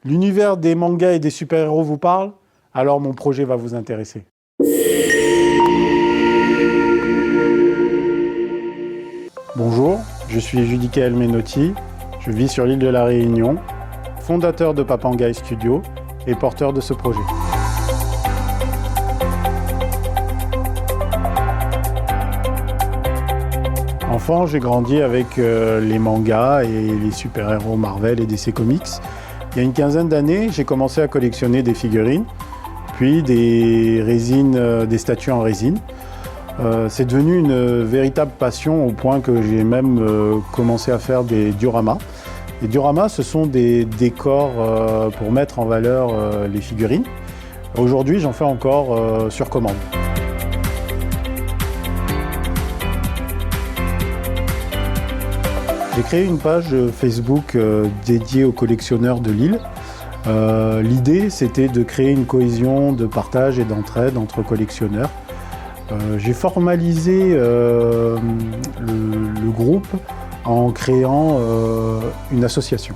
L'univers des mangas et des super-héros vous parle? Alors mon projet va vous intéresser. Bonjour, je suis Judicaël Menotti, je vis sur l'île de la Réunion, fondateur de Papangaï Studio et porteur de ce projet. Enfant, j'ai grandi avec les mangas et les super-héros Marvel et DC Comics. Il y a une quinzaine d'années, j'ai commencé à collectionner des figurines, puis des résines, des statues en résine. C'est devenu une véritable passion au point que j'ai même commencé à faire des dioramas. Les dioramas, ce sont des décors pour mettre en valeur les figurines. Aujourd'hui, j'en fais encore sur commande. J'ai créé une page Facebook dédiée aux collectionneurs de l'île. L'idée, c'était de créer une cohésion de partage et d'entraide entre collectionneurs. J'ai formalisé le groupe en créant une association.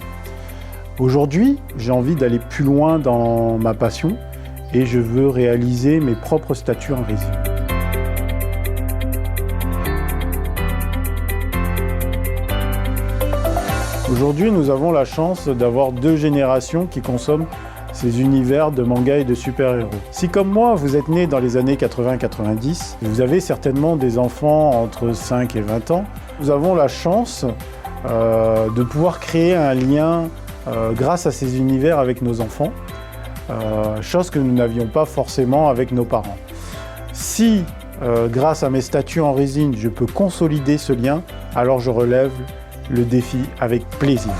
Aujourd'hui, j'ai envie d'aller plus loin dans ma passion et je veux réaliser mes propres statues en résine. Aujourd'hui, nous avons la chance d'avoir deux générations qui consomment ces univers de manga et de super-héros. Si comme moi, vous êtes né dans les années 80-90, vous avez certainement des enfants entre 5 et 20 ans, nous avons la chance de pouvoir créer un lien grâce à ces univers avec nos enfants, chose que nous n'avions pas forcément avec nos parents. Si, grâce à mes statues en résine, je peux consolider ce lien, alors je relève le défi avec plaisir.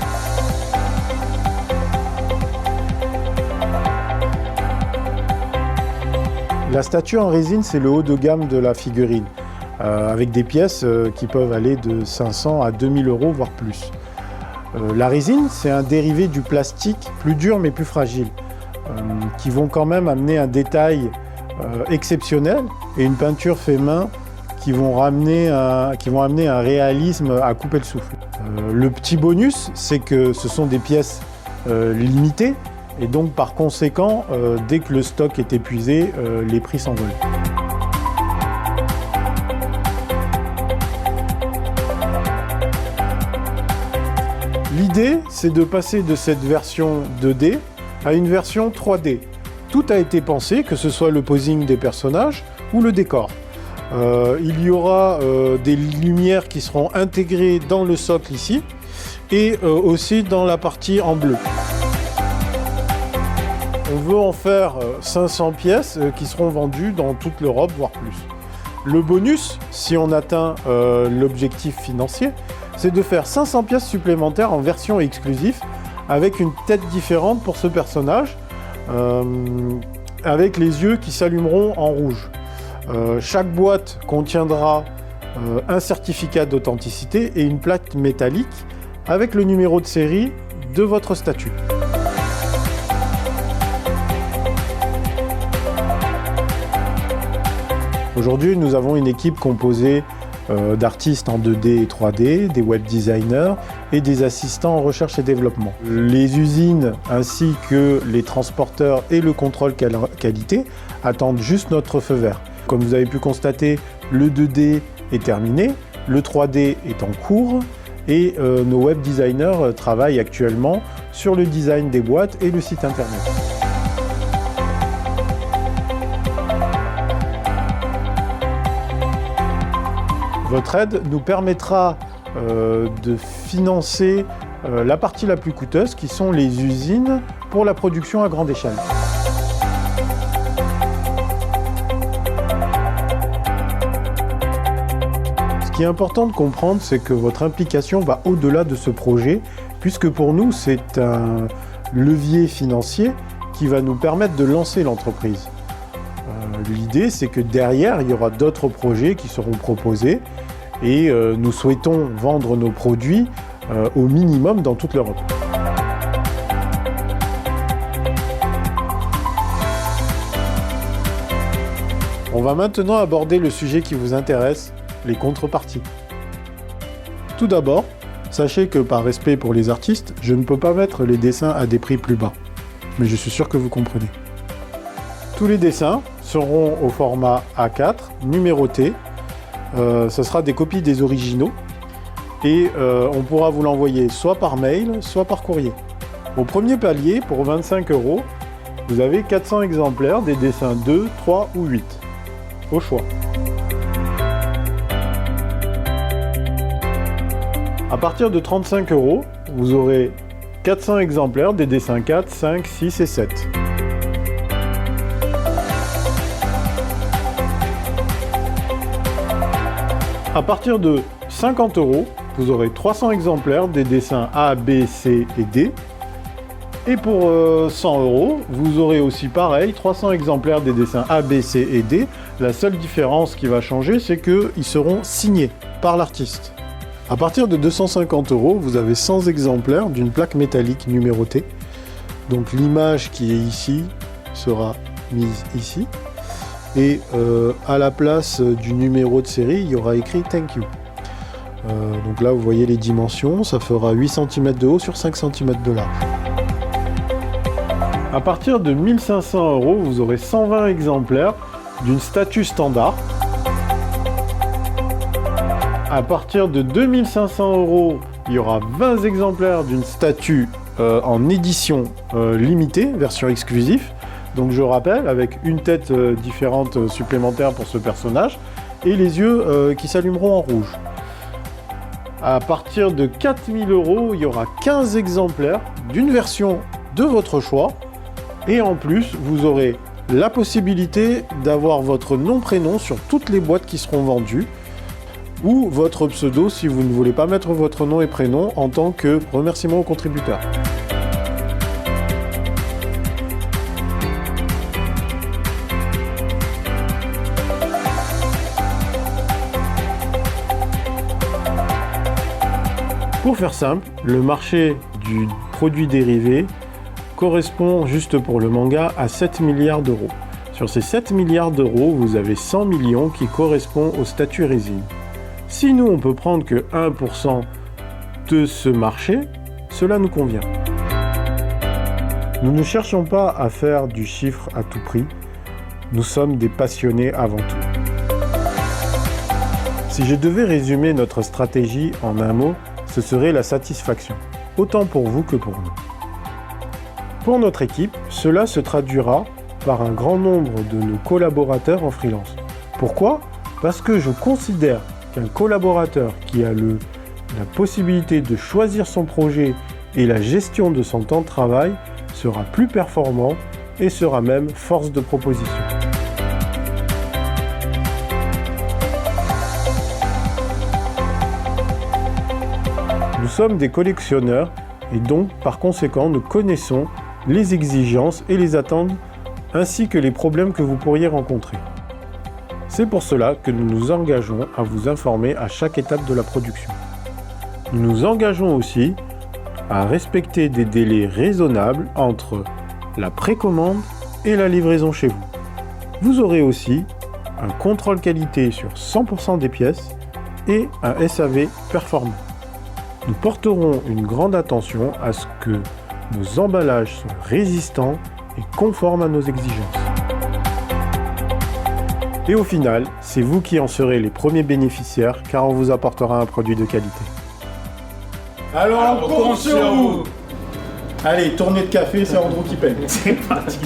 La statue en résine, c'est le haut de gamme de la figurine, avec des pièces qui peuvent aller de 500 à 2000 €, voire plus. La résine, c'est un dérivé du plastique, plus dur mais plus fragile, qui vont quand même amener un détail exceptionnel et une peinture fait main qui vont amener un réalisme à couper le souffle. Le petit bonus, c'est que ce sont des pièces limitées et donc par conséquent, dès que le stock est épuisé, les prix s'envolent. L'idée, c'est de passer de cette version 2D à une version 3D. Tout a été pensé, que ce soit le posing des personnages ou le décor. Il y aura des lumières qui seront intégrées dans le socle ici et aussi dans la partie en bleu. On veut en faire 500 pièces qui seront vendues dans toute l'Europe, voire plus. Le bonus, si on atteint l'objectif financier, c'est de faire 500 pièces supplémentaires en version exclusive avec une tête différente pour ce personnage, avec les yeux qui s'allumeront en rouge. Chaque boîte contiendra un certificat d'authenticité et une plaque métallique avec le numéro de série de votre statue. Aujourd'hui, nous avons une équipe composée d'artistes en 2D et 3D, des web designers et des assistants en recherche et développement. Les usines ainsi que les transporteurs et le contrôle qualité attendent juste notre feu vert. Comme vous avez pu constater, le 2D est terminé, le 3D est en cours et nos web designers travaillent actuellement sur le design des boîtes et le site internet. Votre aide nous permettra de financer la partie la plus coûteuse qui sont les usines pour la production à grande échelle. Ce qui est important de comprendre, c'est que votre implication va au-delà de ce projet, puisque pour nous, c'est un levier financier qui va nous permettre de lancer l'entreprise. L'idée, c'est que derrière, il y aura d'autres projets qui seront proposés et nous souhaitons vendre nos produits au minimum dans toute l'Europe. On va maintenant aborder le sujet qui vous intéresse, les contreparties. Tout d'abord, sachez que par respect pour les artistes, je ne peux pas mettre les dessins à des prix plus bas. mais je suis sûr que vous comprenez. Tous les dessins seront au format A4, numérotés. Ce sera des copies des originaux et on pourra vous l'envoyer soit par mail, soit par courrier. Au premier palier, pour 25 €, vous avez 400 exemplaires des dessins 2, 3 ou 8, au choix. À partir de 35 €, vous aurez 400 exemplaires des dessins 4, 5, 6 et 7. À partir de 50 €, vous aurez 300 exemplaires des dessins A, B, C et D. Et pour 100 €, vous aurez aussi pareil, 300 exemplaires des dessins A, B, C et D. La seule différence qui va changer, c'est qu'ils seront signés par l'artiste. À partir de 250 €, vous avez 100 exemplaires d'une plaque métallique numérotée. Donc l'image qui est ici sera mise ici. Et à la place du numéro de série, il y aura écrit « Thank you ». Donc là, vous voyez les dimensions, ça fera 8 cm de haut sur 5 cm de large. À partir de 1500 €, vous aurez 120 exemplaires d'une statue standard. À partir de 2500 €, il y aura 20 exemplaires d'une statue en édition limitée, version exclusive. Donc je rappelle, avec une tête différente supplémentaire pour ce personnage, et les yeux qui s'allumeront en rouge. À partir de 4000 €, il y aura 15 exemplaires d'une version de votre choix, et en plus, vous aurez la possibilité d'avoir votre nom-prénom sur toutes les boîtes qui seront vendues, ou votre pseudo si vous ne voulez pas mettre votre nom et prénom en tant que remerciement aux contributeurs. Pour faire simple, le marché du produit dérivé correspond, juste pour le manga, à 7 milliards d'euros. Sur ces 7 milliards d'euros, vous avez 100 millions qui correspondent au statut résine. Si nous, on peut prendre que 1% de ce marché, cela nous convient. Nous ne cherchons pas à faire du chiffre à tout prix. Nous sommes des passionnés avant tout. Si je devais résumer notre stratégie en un mot, ce serait la satisfaction, autant pour vous que pour nous. Pour notre équipe, cela se traduira par un grand nombre de nos collaborateurs en freelance. Pourquoi ? Parce que je considère qu'un collaborateur qui a la possibilité de choisir son projet et la gestion de son temps de travail sera plus performant et sera même force de proposition. Nous sommes des collectionneurs et donc par conséquent nous connaissons les exigences et les attentes ainsi que les problèmes que vous pourriez rencontrer. C'est pour cela que nous nous engageons à vous informer à chaque étape de la production. Nous nous engageons aussi à respecter des délais raisonnables entre la précommande et la livraison chez vous. Vous aurez aussi un contrôle qualité sur 100% des pièces et un SAV performant. Nous porterons une grande attention à ce que nos emballages soient résistants et conformes à nos exigences. Et au final, c'est vous qui en serez les premiers bénéficiaires car on vous apportera un produit de qualité. Alors on compte sur vous. Allez, tournée de café, c'est Andrew qui paye. C'est parti.